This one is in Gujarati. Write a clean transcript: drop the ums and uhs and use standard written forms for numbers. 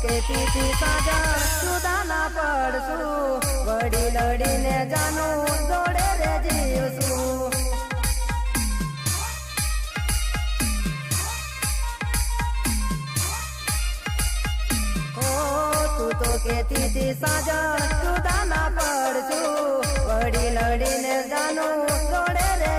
કેતી થી સાજા જુદા ના પડશું વડી લડીને જાનું જોડે રે જીવશું તું તો કેતી થી સાજા જુદા ના પડશું વડી લડીને જાનું જોડે રે